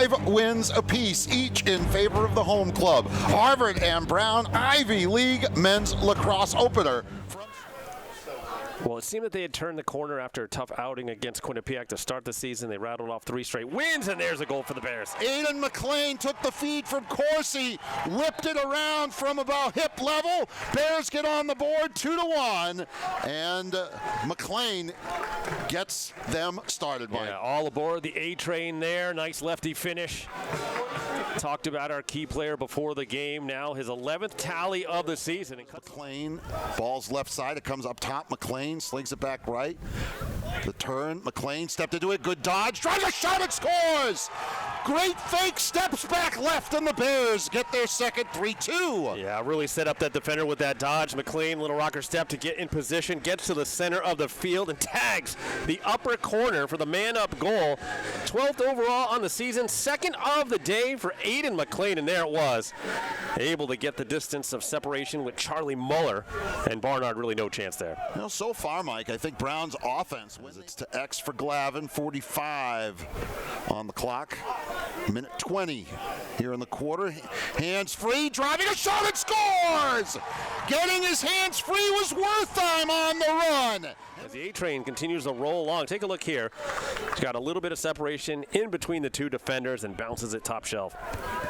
5 wins apiece, each in favor of the home club. Harvard and Brown Ivy League men's lacrosse opener. Well, it seemed that they had turned the corner after a tough outing against Quinnipiac to start the season. They rattled off 3 straight wins, and there's a goal for the Bears. Aiden McLean took the feed from Corsi, whipped it around from about hip level. Bears get on the board 2-1, and McLean gets them started. Yeah, all aboard the A train there. Nice lefty finish. Talked about our key player before the game. Now his 11th tally of the season. McLean, ball's left side. It comes up top. McLean slings it back right. The turn. McLean stepped into it. Good dodge. Drives a shot and scores. Great fake. Steps back left, and the Bears get their second 3-2. Yeah, really set up that defender with that dodge. McLean, little rocker step to get in position. Gets to the center of the field and tags the upper corner for the man-up goal. 12th overall on the season. Second of the day for Aiden McLean, and there it was. Able to get the distance of separation with Charlie Muller, and Barnard really no chance there. You know, so far, Mike, I think Brown's offense wins. It's to X for Glavin, 45 on the clock. Minute 20 here in the quarter. Hands free, driving a shot and scores! Getting his hands free was Wertheim on the run. As the A train continues to roll along, take a look here. He's got a little bit of separation in between the two defenders and bounces it top shelf.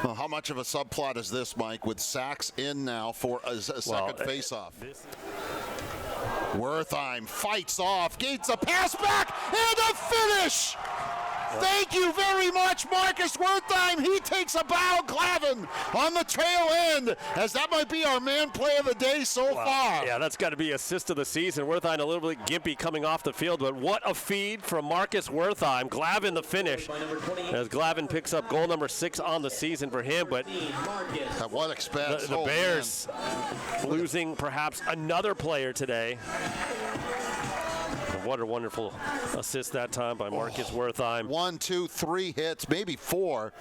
Well, how much of a subplot is this, Mike, with Sachs in now for a second faceoff? Wertheim fights off, gates a pass back, and a finish! Thank you very much, Marcus Wertheim. He takes a bow. Glavin on the tail end, as that might be our man play of the day so far. Yeah, that's got to be assist of the season. Wertheim a little bit gimpy coming off the field, but what a feed from Marcus Wertheim. Glavin the finish, as Glavin picks up goal number 6 on the season for him. But at what expense? The Bears losing perhaps another player today. What a wonderful assist that time by Marcus Wertheim. 1, 2, 3 hits, maybe 4.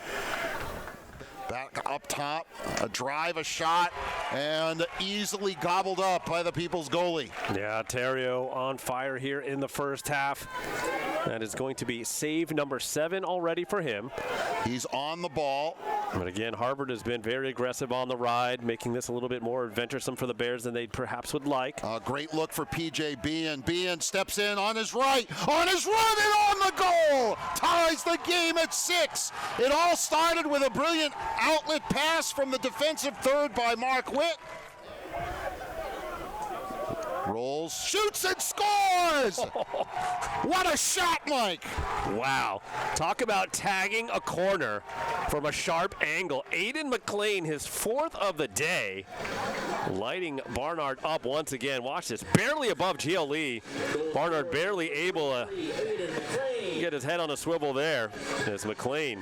Back up top, a drive, a shot, and easily gobbled up by the People's goalie. Yeah, Terrio on fire here in the first half. That is going to be save number 7 already for him. He's on the ball. But again, Harvard has been very aggressive on the ride, making this a little bit more adventuresome for the Bears than they perhaps would like. A great look for PJ Bean. Bean steps in on his right, and on the goal! Ties the game at 6. It all started with a brilliant outlet pass from the defensive third by Mark Witt. Rolls, shoots, and scores! What a shot, Mike! Wow. Talk about tagging a corner from a sharp angle. Aiden McLean, his 4th of the day, lighting Barnard up once again. Watch this. Barely above GLE. Barnard barely able to get his head on a swivel there as McLean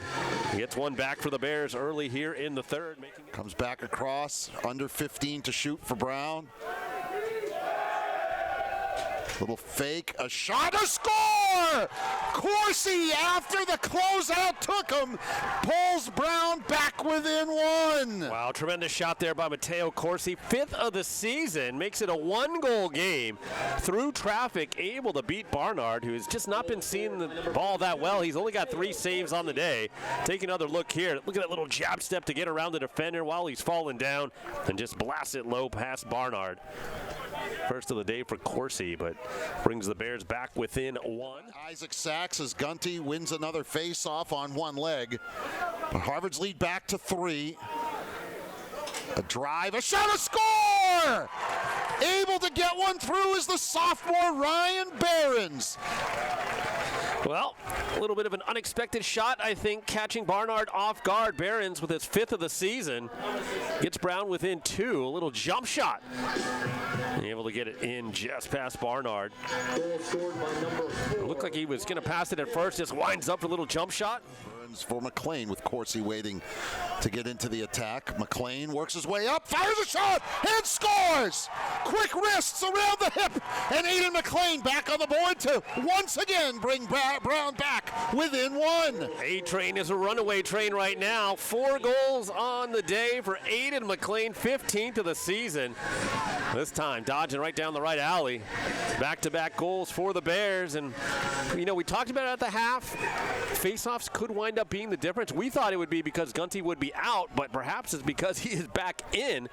gets one back for the Bears early here in the third. Comes back across, under 15 to shoot for Brown. Little fake, a shot, a score! Corsi, after the closeout took him, pulls Brown back within 1. Wow, tremendous shot there by Mateo Corsi. 5th of the season, makes it a 1-goal game. Through traffic, able to beat Barnard, who has just not been seeing the ball that well. He's only got 3 saves on the day. Take another look here. Look at that little jab step to get around the defender while he's falling down and just blast it low past Barnard. First of the day for Corsi, but brings the Bears back within 1. Isaac Sachs as Gunty wins another face-off on one leg. But Harvard's lead back to 3. A drive, a shot, a score! Able to get one through is the sophomore Ryan Behrens. Well, a little bit of an unexpected shot, I think, catching Barnard off guard. Behrens with his 5th of the season gets Brown within 2. A little jump shot. Able to get it in just past Barnard. It looked like he was going to pass it at first, just winds up for a little jump shot. For McLean, with Corsi waiting to get into the attack. McLean works his way up, fires a shot, and scores! Quick wrists around the hip, and Aiden McLean back on the board to once again bring Brown back within 1. A-Train is a runaway train right now. 4 goals on the day for Aiden McLean, 15th of the season. This time, dodging right down the right alley. Back-to-back goals for the Bears, and you know, we talked about it at the half. Faceoffs could wind end up being the difference? We thought it would be because Gunty would be out, but perhaps it's because he is back in.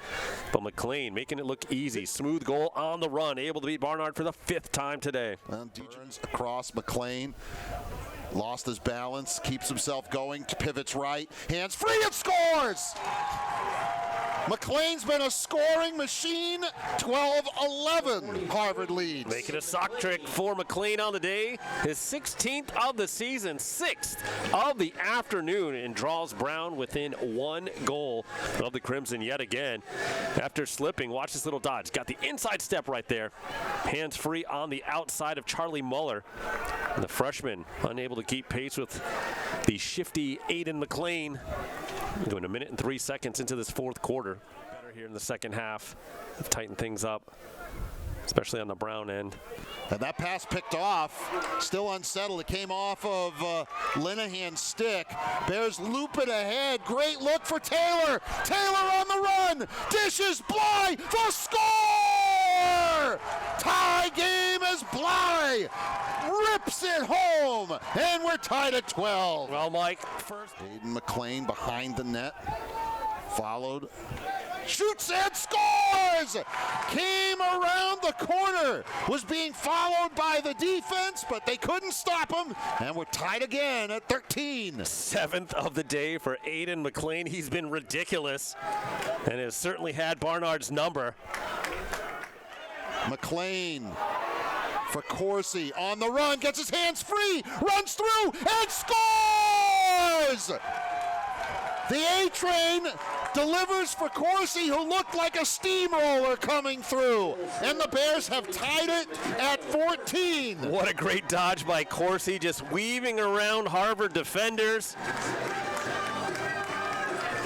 But McLean making it look easy. Smooth goal on the run, able to beat Barnard for the 5th time today. Burns across McLean. Lost his balance, keeps himself going, pivots right, hands free, and scores! McLean's been a scoring machine. 12-11, Harvard leads. Making a sock trick for McLean on the day. His 16th of the season, 6th of the afternoon, and draws Brown within 1 goal of the Crimson yet again. After slipping, watch this little dodge. Got the inside step right there. Hands free on the outside of Charlie Muller. And the freshman unable to keep pace with the shifty Aiden McLean. Doing 1 minute and 3 seconds into this 4th quarter. Better here in the second half. They've tightened things up, especially on the Brown end. And that pass picked off, still unsettled. It came off of Linehan's stick. Bears loop it ahead. Great look for Taylor. Taylor on the run. Dishes Bly. The score! Tie game as Bly rips it home. And we're tied at 12. Well, Mike, first. Aiden McLean behind the net. Followed. Shoots and scores! Came around the corner. Was being followed by the defense, but they couldn't stop him. And we're tied again at 13. 7th of the day for Aiden McLean. He's been ridiculous and has certainly had Barnard's number. McLean for Corsi on the run. Gets his hands free. Runs through and scores! The A-Train delivers for Corsi, who looked like a steamroller coming through. And the Bears have tied it at 14. What a great dodge by Corsi, just weaving around Harvard defenders.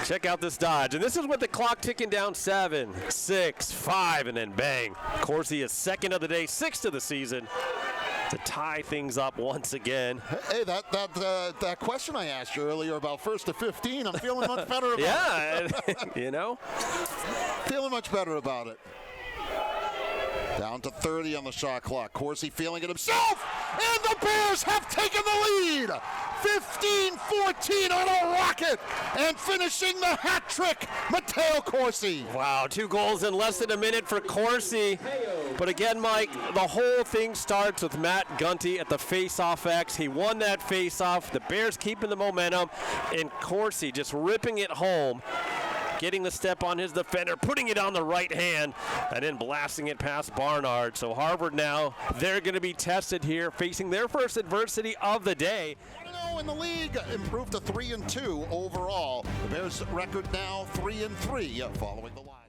Check out this dodge. And this is with the clock ticking down 7, 6, 5, and then bang. Corsi is 2nd of the day, 6th of the season, to tie things up once again. Hey, that question I asked you earlier about 1st to 15, I'm feeling much better about it. Yeah, you know. Feeling much better about it. Down to 30 on the shot clock. Corsi feeling it himself, and the Bears have taken the lead. 15-14 on a rocket, and finishing the hat trick, Matteo Corsi. Wow, 2 goals in less than a minute for Corsi. But again, Mike, the whole thing starts with Matt Gunty at the face-off X. He won that face-off. The Bears keeping the momentum, and Corsi just ripping it home, getting the step on his defender, putting it on the right hand, and then blasting it past Barnard. So Harvard now, they're going to be tested here, facing their first adversity of the day. In the league, improved to 3-2 overall. The Bears record now 3-3 following the line.